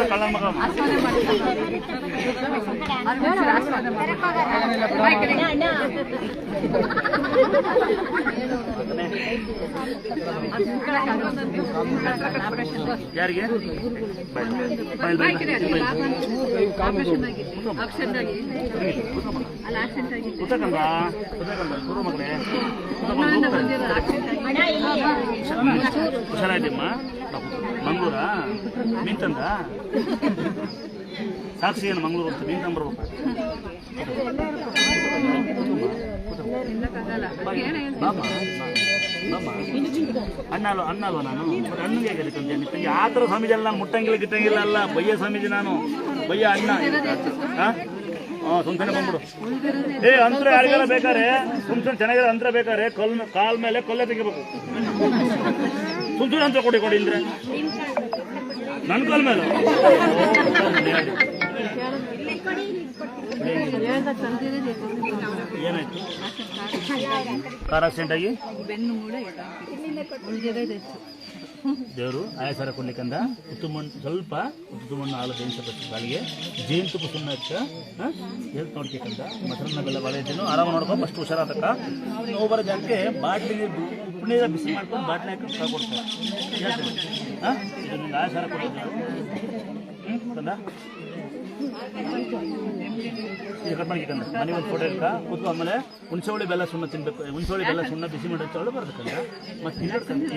ಕಳ್ಳ ಮಗ ಯಾರಿಗೆ ಹುಷಾರಾಯ್ತಮ್ಮ ಮಂಗಳೂರಾ ಮೀನ್ ತಂದ ಸಾಕ್ಷಿ ಏನು ಮಂಗಳೂರು ಅಂತ ಮೀನ್ ತಂಬರ್ಬೇಕು ಅಣ್ಣಲ್ವ ಅಣ್ಣಲ್ವ ನಾನು ಅಣ್ಣಗೆ ಹೇಗಲಿಕ್ಕೆ ಆ ಥರ ಸ್ವಾಮೀಜಿ ಅಲ್ಲ ಮುಟ್ಟಂಗಿಲ್ಲ ಗಿಟ್ಟಂಗಿಲ್ಲ ಅಲ್ಲ ಬಯ್ಯ ಸ್ವಾಮೀಜಿ ನಾನು ಬಯ್ಯ ಅಣ್ಣ ಸುಮ್ಸನೆ ಬಂದ್ಬಿಡು ಅಂತರ ಯಾರಿಗೆಲ್ಲ ಬೇಕಾರೆ ಸುಮ್ಸನೆ ಚೆನ್ನಾಗಿರೋ ಅಂತರ ಬೇಕಾರೆ ಕಾಲ್ ಮೇಲೆ ಕೊಲ್ಲೆ ತೆಗಿಬೇಕು ಸುಮ್ಸನೆ ಅಂತ ಕೊಡಿ ಅಂದ್ರೆ ನನ್ನ ಕಾಲ್ ಮೇಲೆ ಏನಾಯ್ತು ಕಾರ್ ಆಕ್ಸಿಡೆಂಟ್ ಆಗಿ ದೇವರು ಆಯಾಸಾರ ಕೊಡ್ಲಿಕ್ಕಂದ ಉತ್ತು ಮಣ್ಣು ಸ್ವಲ್ಪ ಉತ್ತು ಮಣ್ಣು ಹಾಲು ಬೇಯಿಸಬೇಕು ಕಾಲಿಗೆ ಜೇನುತುಪ್ಪ ಸುಮ್ಮನೆ ಹಚ್ಚ ಹೆಲ್ತ್ ನೋಡ್ಬೇಕಂದ ಮೊಸರನ್ನ ಬೆಲ್ಲ ಬಾಳೆ ಇದ್ದೇನು ಆರಾಮ ನೋಡ್ಕೊ ಫಸ್ಟ್ ಹುಷಾರಾತಕ್ಕ ನೋವು ಬರೋ ಜನಕ್ಕೆ ಬಾಟ್ಲಿ ಪುಣ್ಯದ ಬಿಸಿ ಮಾಡ್ಕೊಂಡು ಬಾಟ್ಲಿ ಹಾಕಿ ಕೊಡ್ತಾರೆ ಹಾಂ ಇದು ನಿಮ್ಗೆ ಆಯಾಸಾರ ಕೊಡೋದು ಕಂದ ಈಗ ಕಟ್ ಮಾಡಿಕಂದ ಮನೆಗೆ ಒಂದು ಫೋಟೋ ಇರ್ಕ ಕೂತ್ಕೊ ಆಮೇಲೆ ಹುಣಸೋಳಿ ಬೆಲ್ಲ ಸುಣ್ಣ ತಿನ್ಬೇಕು ಹುಣಸೋಳಿ ಬೆಲ್ಲ ಸುಣ್ಣ ಬಿಸಿ ಮಾಡಿ ತೊಗೊಳ್ಳು ಬರ್ತಕ್ಕಂಥ ಮತ್ತು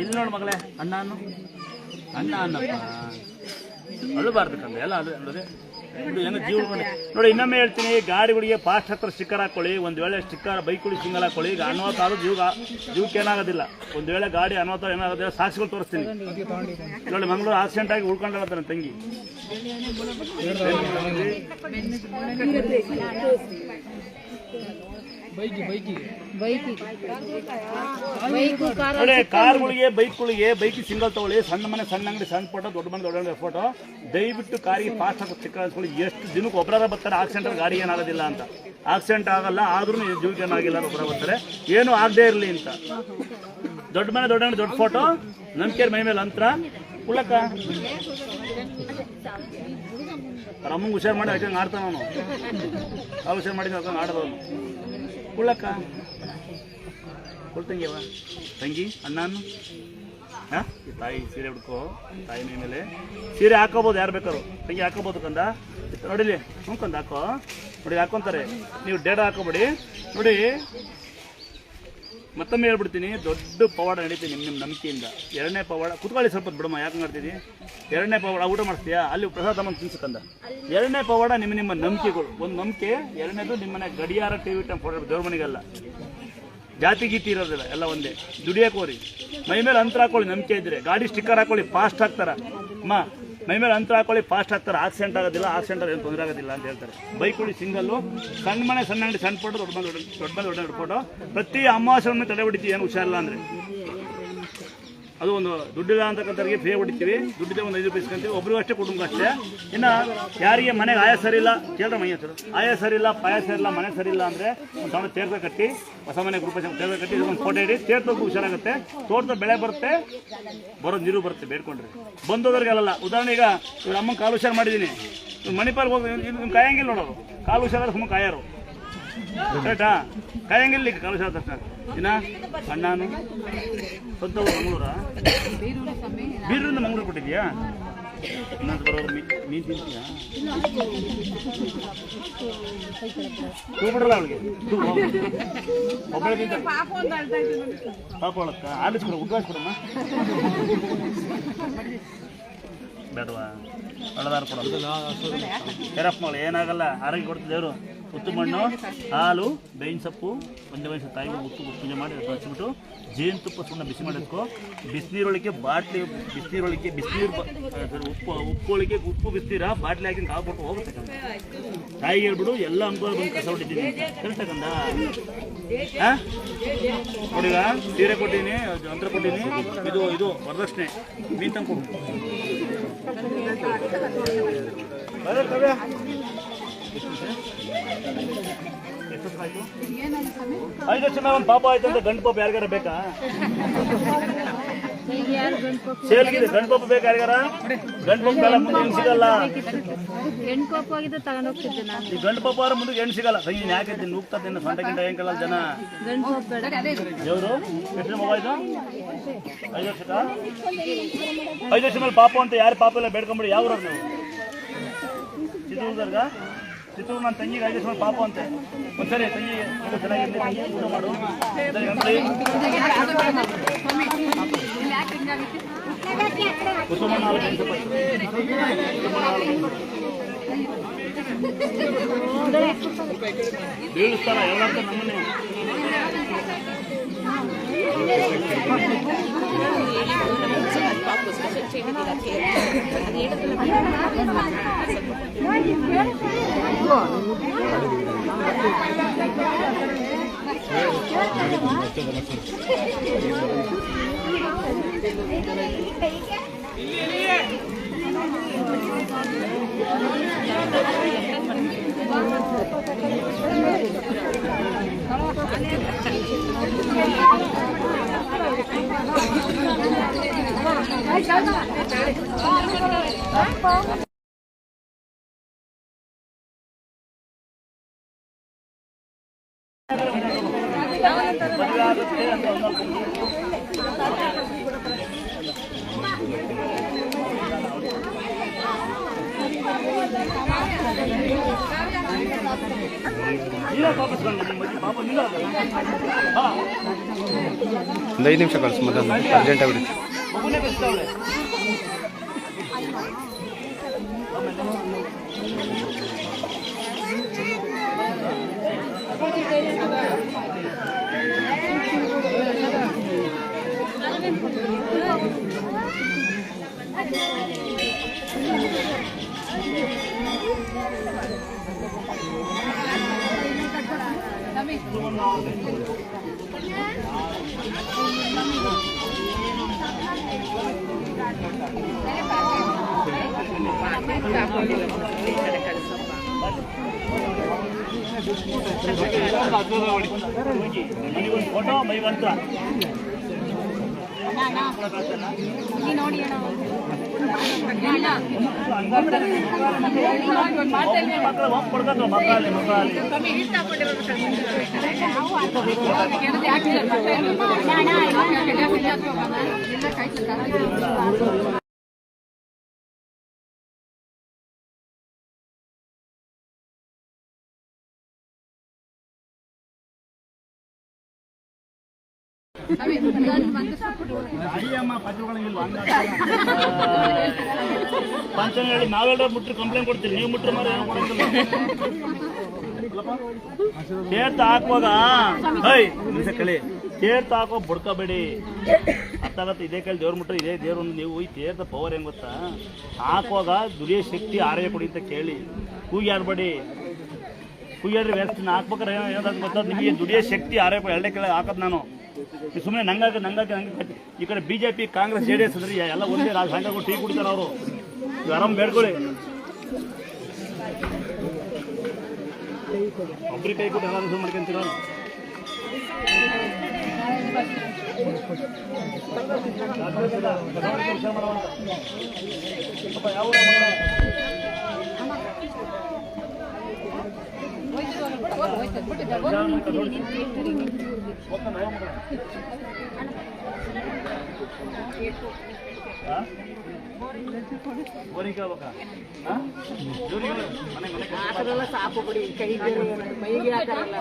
ಇಲ್ಲಿ ನೋಡು ಮಗಳೇ ಅಣ್ಣ ಅನ್ನಪ್ಪ ಅಳ್ಳಬಾರ್ದಕ್ಕಂದ ಎಲ್ಲ ಅಲ್ಲದೆ ಹೆಂಗೆ ಜೀವ ನೋಡಿ ಇನ್ನೊಮ್ಮೆ ಹೇಳ್ತೀನಿ ಗಾಡಿಗಳಿಗೆ ಫಾಸ್ಟ್ ಹತ್ರ ಸ್ಟಿಕ್ಕರ್ ಹಾಕೊಳ್ಳಿ ಒಂದು ವೇಳೆ ಸ್ಟಿಕ್ಕರ್ ಬೈಕ್ಗಳಿಗೆ ಸಿಂಗಲ್ ಹಾಕೊಳ್ಳಿ ಈಗ ಅನಾಹುತ ಜೀವಕ್ಕೆ ಏನಾಗೋದಿಲ್ಲ ಒಂದು ವೇಳೆ ಗಾಡಿ ಅನಾಹುತ ಏನಾಗೋದಿಲ್ಲ ಸಾಕ್ಷಿಗಳು ತೋರಿಸ್ತೀನಿ ನೋಡಿ ಮಂಗಳೂರು ಆಕ್ಸಿಡೆಂಟ್ ಆಗಿ ಉಳ್ಕೊಂಡಾಗತ್ತಾನೆ ತಂಗಿ ನೋಡಿ ಕಾರ್ಗಳಿಗೆ ಬೈಕ್ಗಳಿಗೆ ಸಿಂಗಲ್ ತಗೊಳ್ಳಿ ಸಣ್ಣ ಮನೆ ಸಣ್ಣ ಅಂಗಡಿ ಸಣ್ಣ ಫೋಟೋ ದೊಡ್ಡ ಮನೆ ದೊಡ್ಡ ಫೋಟೋ ದಯವಿಟ್ಟು ಕಾರಿಗೆ ಫಾಸ್ಟ್ ಆಗಿ ಚಿಕ್ಕ ಹಾಕೊಳ್ಳಿ ಎಷ್ಟು ದಿನಕ್ಕೆ ಒಬ್ಬರ ಬರ್ತಾರೆ ಆಕ್ಸಿಡೆಂಟ್ ಗಾಡಿ ಏನಾಗೋದಿಲ್ಲ ಅಂತ ಆಕ್ಸಿಡೆಂಟ್ ಆಗಲ್ಲ ಆದ್ರೂ ಜೀವಕ್ಕೆ ಏನಾಗಿಲ್ಲ ಒಬ್ಬರ ಬರ್ತಾರೆ ಏನು ಆಗದೆ ಇರಲಿ ಅಂತ ದೊಡ್ಡ ಮನೆ ದೊಡ್ಡ ಫೋಟೋ ನಂಬಿಕೆ ಮೈ ಮೇಲೆ ಅಂತರ ಉಳ್ಳಕ್ಕ ಅಮ್ಮಂಗೆ ಹುಷಾರು ಮಾಡಿ ಹಾಕಂಗೆ ಆಡ್ತಾನ ಅವನು ಹುಷಾರು ಮಾಡಿದ ಹಾಕಂಗೆ ಆಡೋದವನು ಉಳ್ಳಕ್ಕ ಕೊಡ್ತಂಗಿವ ತಂಗಿ ಅಣ್ಣನು ಹಾಂ ತಾಯಿ ಸೀರೆ ಹುಡ್ಕೋ ತಾಯಿ ಮೈ ಮೇಲೆ ಸೀರೆ ಹಾಕೋಬೋದು ಯಾರು ಬೇಕಾದ್ರು ತಂಗಿ ಹಾಕೋಬೋದು ಕಂದ ನೋಡಿಲಿ ಕಂದ ಹಾಕೋ ನೋಡಿ ಹಾಕೊಂತಾರೆ ನೀವು ಡೇಡ ಹಾಕೋಬೇಡಿ ನೋಡಿ ಮತ್ತೊಮ್ಮೆ ಹೇಳ್ಬಿಡ್ತೀನಿ ದೊಡ್ಡ ಪವಾಡ ನಡೀತೀನಿ ನಿಮ್ಮ ನಂಬಿಕೆಯಿಂದ ಎರಡನೇ ಪವಾಡ ಕುತ್ಕೊಳ್ಳಿ ಸ್ವಲ್ಪ ಬಿಡಮ್ಮ ಯಾಕೆ ಮಾಡ್ತೀನಿ ಎರಡನೇ ಪವಾಡ ಊಟ ಮಾಡಿಸ್ತೀಯಾ ಅಲ್ಲಿ ಪ್ರಸಾದ ತಮ್ಮ ತಿನ್ಸಕ್ಕಂದ ಎರಡನೇ ಪವಾಡ ನಿಮ್ಮ ನಂಬಿಕೆಗಳು ಒಂದು ನಂಬಿಕೆ ಎರಡನೇದು ನಿಮ್ಮನೆ ಗಡಿಯಾರ ಟಿವಿ ಟೈಮ್ ಫೋಟೋ ದೇವ್ರ ಮನೆಗಲ್ಲ ಜಾತಿ ಗೀತಿ ಇರೋದಿಲ್ಲ ಎಲ್ಲ ಒಂದೇ ದುಡಿಯೋಕೆ ಹೋರಿ ಮೈ ಮೇಲೆ ಅಂತರ ಹಾಕೊಳ್ಳಿ ನಂಬಿಕೆ ಇದ್ರೆ ಗಾಡಿ ಸ್ಟಿಕ್ಕರ್ ಹಾಕೊಳ್ಳಿ ಫಾಸ್ಟ್ ಹಾಕ್ತಾರ ಅಮ್ಮ ಮೈ ಮೇಲೆ ಅಂತರ ಹಾಕೊಳ್ಳಿ ಫಾಸ್ಟ್ ಹಾಕ್ತಾರೆ ಆಕ್ಸಿಡೆಂಟ್ ಆಗೋದಿಲ್ಲ ಆಕ್ಸಿಡೆಂಟ್ ಏನು ತೊಂದರೆ ಆಗೋದಿಲ್ಲ ಅಂತ ಹೇಳ್ತಾರೆ ಬೈಕ್ಗಳು ಸಿಂಗಲ್ಲು ಸಣ್ಣ ಮನೆ ಸಣ್ಣ ಅಂಗಡಿ ಸಣ್ಣ ಫೋಟೋ ದೊಡ್ಡ ದೊಡ್ಡ ಫೋಟೋ ಪ್ರತಿ ಅಮಾವಾಸ್ಯೆಯನ್ನು ತಡೆ ಹೊಡಿತೀವಿ ಏನು ಹುಷಾರಿಲ್ಲ ಅಂದರೆ ಅದು ಒಂದು ದುಡ್ಡಿಲ್ಲ ಅಂತಕ್ಕಂಥವ್ರಿಗೆ ಫ್ರೀ ಹೊಡಿತೀವಿ ದುಡ್ಡಿದೆ ಒಂದು 5 ರೂಪಾಯಿ ಇಸ್ಕೊಂತೀವಿ ಒಬ್ರಿಗೂ ಅಷ್ಟೇ ಕುಟುಂಬ ಅಷ್ಟೇ ಇನ್ನು ಯಾರಿಗೆ ಮನೆಗೆ ಆಯ ಸರಿ ಇಲ್ಲ ಕೇಳ್ರ ಮೈ ಹೆಸರು ಆಯ ಸರಿ ಇಲ್ಲ ಪಾಯ ಸರಿ ಇಲ್ಲ ಮನೆ ಸರಿ ಇಲ್ಲ ಅಂದರೆ ಒಂದು ಸಣ್ಣ ತೇರ್ದ ಕಟ್ಟಿ ಹೊಸ ಮನೆ ಗ್ರೂಪ್ ತೇರ್ದ ಕಟ್ಟಿ ಒಂದು ಫೋಟೋ ಇಡಿ ತೇರ್ದಕ್ಕೂ ಹುಷಾರಾಗುತ್ತೆ ತೋಟದ ಬೆಳೆ ಬರುತ್ತೆ ಬರೋ ನೀರು ಬರುತ್ತೆ ಬೇಡ್ಕೊಂಡ್ರೆ ಬಂದೋದ್ರಿಗೆ ಅಲ್ಲ ಉದಾಹರಣೆ ಈಗ ಇವ್ರ ಅಮ್ಮನ ಕಾಲು ಹುಷಾರು ಮಾಡಿದ್ದೀನಿ ಮಣಿಪಾಲ್ಗೆ ಹೋಗಿ ನಿಮ್ಮ ಕಾಯಂಗಿಲ್ಲ ನೋಡೋರು ಕಾಲು ಹುಷಾರಾದ್ರೆ ಸುಮ್ಮನೆ ಕಾಯೋರು ಕರೆಕ್ಟಾ ಕಾಯಂಗಿಲ್ಲ ಈಗ ಕಾಲು ಹುಷಾರ ತಕ್ಷಣ ಇನ್ನ ಅಣ್ಣನು ಸ್ವಂತ ಮಂಗಳೂರ ಬೀರೂರಿಂದ ಮಂಗಳೂರು ಕೊಟ್ಟಿದ್ಯಾ ಇನ್ನೊಂದು ಬರೋರು ಮೀನು ತಿಂತೀಯಾ ಹೂ ಬಿಡಲ್ಲ ಅವಳಿಗೆ ಒಬ್ಬಳೆ ತಿಂತ ಪಾಪ ಒಳಕ್ಕ ಆಲಿಸ್ಕೊಡ ಉದ್ವಾಸ್ಕೊಡಮ್ಮ ಬೇಡವಾ ಒಳ್ಳದಾರು ಕೊಡ ಯಾರಪ್ಪ ಮಗಳು ಏನಾಗಲ್ಲ ಆರೋಗ್ಯ ಕೊಡ್ತಿದ್ದೇವರು ಉತ್ತು ಮಣ್ಣು, ಹಾಲು, ಬೇವಿನ ಸೊಪ್ಪು, ಒಂದೇ ವಯಸ್ಸು ತಾಯಿ ಉಪ್ಪು ಪೂಜೆ ಮಾಡಿ ಹಚ್ಚಿಬಿಟ್ಟು ಜೇನುತುಪ್ಪ ಸುಮ್ಮನೆ ಬಿಸಿ ಮಾಡೋದಕ್ಕೂ ಬಿಸಿನೀರೊಳಗೆ ಬಾಟ್ಲಿ ಬಿಸಿನೀರೊಳಗೆ ಉಪ್ಪು ಬಿಸಿನೀರ ಬಾಟ್ಲಿ ಹಾಕಿ ಹಾಕ್ಬಿಟ್ಟು ಹೋಗುತ್ತೆ ತಾಯಿಗೆ ಹೇಳ್ಬಿಡು ಎಲ್ಲ ಅನುಕೂಲ ಬಂದು ಕಸ ಹೊಟ್ಟಿದ್ದೀನಿ ಕರೆಕ್ಟಾಗಂದ ನೋಡಿಗ ಸೀರೆ ಕೊಟ್ಟಿನಿ ಯಂತ್ರ ಕೊಟ್ಟಿನಿ ಇದು ವರದಕ್ಷಿಣೆ ಮೀನು ತಂದು ಐದು ವರ್ಷ ಒಂದು ಪಾಪ ಆಯ್ತು ಅಂತ ಗಂಡು ಪಾಪ ಯಾರಿಗಾರ ಬೇಕಾ ಸೇಲ್ಗಿದೆ ಗಂಡು ಪಾಪ ಬೇಕಾ ಯಾರಿಗಾರ ಗಂಡು ಪಾಪ ಬೇಡ ಮುಂದೆ ಹೆಣ್ಣು ಸಿಗಲ್ಲ ಈ ಗಂಡು ಪಾಪ ಅವ್ರ ಮುಂದೆ ಹೆಣ್ಣು ಸಿಗಲ್ಲ ನೀನು ಯಾಕೆ ನುಗ್ತದೆ ಸೊಂಟ ಗಿಂಟ ಹೆಂಗ್ ಕಲ್ಲ ಜನ ದೇವರು ಎಷ್ಟು ಮಗ ಇದು 5 ವರ್ಷಕ್ಕ 5 ವರ್ಷ ಮೇಲೆ ಪಾಪ ಅಂತ ಯಾರು ಪಾಪ ಎಲ್ಲ ಬೇಡ್ಕೊಂಬಿಡಿ ಯಾವ ಊರಾಗ ನೀವು ಚಿತ್ರದುರ್ಗ ಚಿತ್ರದುರ್ಗ ನನ್ನ ತಂಗಿಗೆ 5 ವರ್ಷ ಮೇಲೆ ಪಾಪ ಅಂತೆ ಒಂದ್ಸರಿ ತಂಗಿ ಚೆನ್ನಾಗಿರಲಿ ತಂಗಿ ಊಟ ಮಾಡು ಕುಸುಮಣ್ಣ ಬೀಳಿಸ್ತಾರ ಎಲ್ಲಾರ್ಥ ನಮ್ಮನ್ನೇ ಒಂದು 5 ನಿಮಿಷ ಕಳಿಸು ಮೊದಲು ಅರ್ಜೆಂಟ್ ಆಗ್ಬಿಡಿ ಫೋಟೋ ಮೈ ಬಂತ ಪಂಚನ ಹೇಳಿ ನಾವೆಲ್ಲ ಮುಟ್ರಿ ಕಂಪ್ಲೇಂಟ್ ಕೊಡ್ತೀವಿ ನೀವು ಮುಟ್ರಿ ಮಾರ ತೀರ್ಥ ಹಾಕುವಾಗ ಕಳಿ ತೀರ್ಥ ಹಾಕೋ ಬಡ್ಕೋಬೇಡಿ ಅರ್ಥಾಗತ್ತೆ ಇದೇ ಕೈಲಿ ದೇವ್ರ ಮುಟ್ರೆ ಇದೇ ದೇವ್ರ ನೀವು ಈ ತೀರ್ಥ ಪವರ್ ಹೆಂಗ್ ಗೊತ್ತಾ ಹಾಕುವಾಗ ದುಡಿಯೋ ಶಕ್ತಿ ಆರೋಗ್ಯ ಕೊಡಿ ಅಂತ ಕೇಳಿ ಕೂಗ್ಯಾಡ್ಬೇಡಿ ಕೂಗ್ಯಾಡ್ರಿ ವ್ಯವಸ್ಥೆ ಹಾಕ್ಬೇಕಾರೆ ಏನಾದ್ರು ಗೊತ್ತಾ ನಿಮಗೆ ದುಡಿಯೋ ಶಕ್ತಿ ಆರೋಗ್ಯ ಎರಡೇ ಕೆಳಗೆ ಹಾಕೋದು ನಾನು ಸುಮ್ಮನೆ ನಂಗಾಗಿ ಈ ಕಡೆ ಬಿಜೆಪಿ ಕಾಂಗ್ರೆಸ್ JDS ಅಂದ್ರೆ ಎಲ್ಲ ಒಂದೇ ಸಂಘಗಳು ಟೀ ಕುಡಿತಾರೆ ಅವರು ಆರಾಮ್ ಬೇಡ್ಕೊಳ್ಳಿ ಒಬ್ರಿಗೆ ಕೈ ಕೊಟ್ಟು ಎಲ್ಲರೂ ಮಾಡ್ಕೊಂತೀರ ಯಾವ ಸಾಕು ಬಿಡಿ ಕೈ ಮೈಗೆ ಹಾಕಾರಲ್ಲ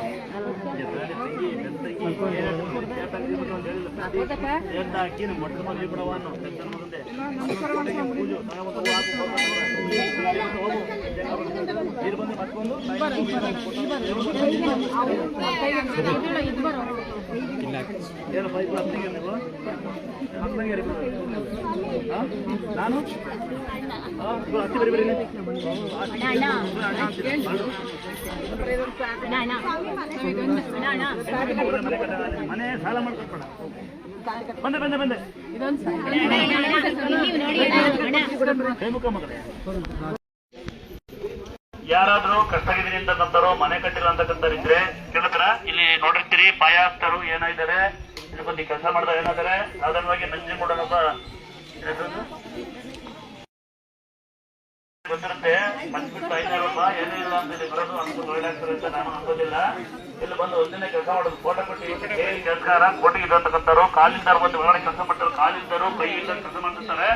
ಹಾಕಿ ಮೊಟ್ಟ ಮದುವೆ ಬಿಡವನ್ನು ಪೂಜೆ ನೀರು ಬಂದು ಮತ್ತೊಂದು ಏನು ಪೈಪ್ ಹತ್ತಿಗೆ ನೀವು ಹತ್ತಂಗೆ ನಾನು ಹತ್ತಿ ಬರಿ ಬರೀ ಮನೆ ಸಾಲ ಮಾಡ್ಕೊಳ್ಬೇಡ ಬಂದೆ ಬಂದೆ ಬಂದೆ ಕೈಮುಖ ಮಗಳೇ ಯಾರಾದ್ರೂ ಕಷ್ಟಗಿದ್ದೀನಿ ಅಂತಕ್ಕಂಥವ್ರು ಮನೆ ಕಟ್ಟಿಲ್ಲ ಅಂತಕ್ಕಂಥವ್ರು ಇದ್ರೆ ಕೇಳಿದ್ರ ಇಲ್ಲಿ ನೋಡಿರ್ತೀರಿ ಪಾಯಾಸ್ತರು ಏನಾಗಿದ್ದಾರೆ ಇಲ್ಲಿ ಬಂದು ಕೆಲಸ ಮಾಡಿದವ್ರು ಏನಾದರೆ ಸಾಧಾರಣವಾಗಿ ನಂಜನಗೂಡನೊಬ್ಬ ಗೊತ್ತಿರುತ್ತೆ ಮನ್ಸ್ಬಿಟ್ಟು 500 ರೂಪಾಯಿ ಏನೂ ಇಲ್ಲ ಅಂತ ಇಲ್ಲಿ ಬರೋದು ಅನ್ಕೊಂಡು ಒಳ್ಳೆಯಾಗ್ತದೆ ಅಂತ ನಾನು ಅನ್ಕೋದಿಲ್ಲ. ಇಲ್ಲಿ ಬಂದು ಒಂದಿನ ಕೆಲಸ ಮಾಡೋದು ಫೋಟೋ ಕೊಟ್ಟು ಕೆಲಸಗಾರ ಕೋಟಿಗೆ ಇದ್ದಂತಕ್ಕಂಥವ್ರು ಕಾಲಿಲ್ದಾರು ಬಂದು ಒಳಗಡೆ ಕೆಲಸ ಮಾಡ್ತಾರೆ, ಕಾಲಿಲ್ದರು ಕೈ ಇಲ್ಲದ ಕೆಲಸ ಮಾಡ್ತಿರ್ತಾರೆ.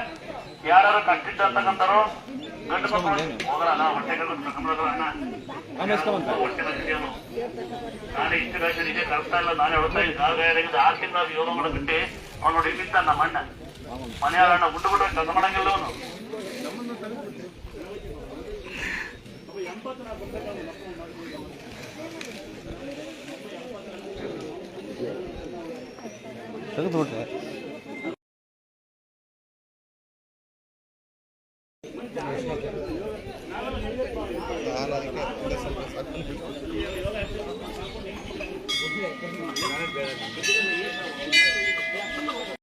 ಯಾರು ಕಟ್ಟಿದ್ದ ಅಂತಕ್ಕಂಥವ್ರು ಗಂಡು ಮಕ್ಕಳು ಹೋಗಲ್ಲ ಹೊಟ್ಟೆ ಹೊಟ್ಟೆ ಬಸ್ತಿಯವನು ನಾನೇ ಇಷ್ಟು ರೇಷನ್ ಇದೆ ಕರ್ತಾ ಇಲ್ಲ ನಾನೇ ಹೊಡ್ತಾ ಇದ್ದೆ 6 ತಿಂಗಳು ಯೋಗ ಮಾಡಬಿಟ್ಟು ಅವ್ನು ನೋಡಿ ಇಲ್ಲಿಂದ ನಮ್ಮ ಅಣ್ಣ ಮನೆಯವ್ರಣ್ಣ ಬಿಟ್ಟು ಬಿಟ್ಟು ಕೆಲಸ ಮಾಡಂಗಿಲ್ಲ ಅವನು. ತೆಗೆದು ನೋಡ್ರಿ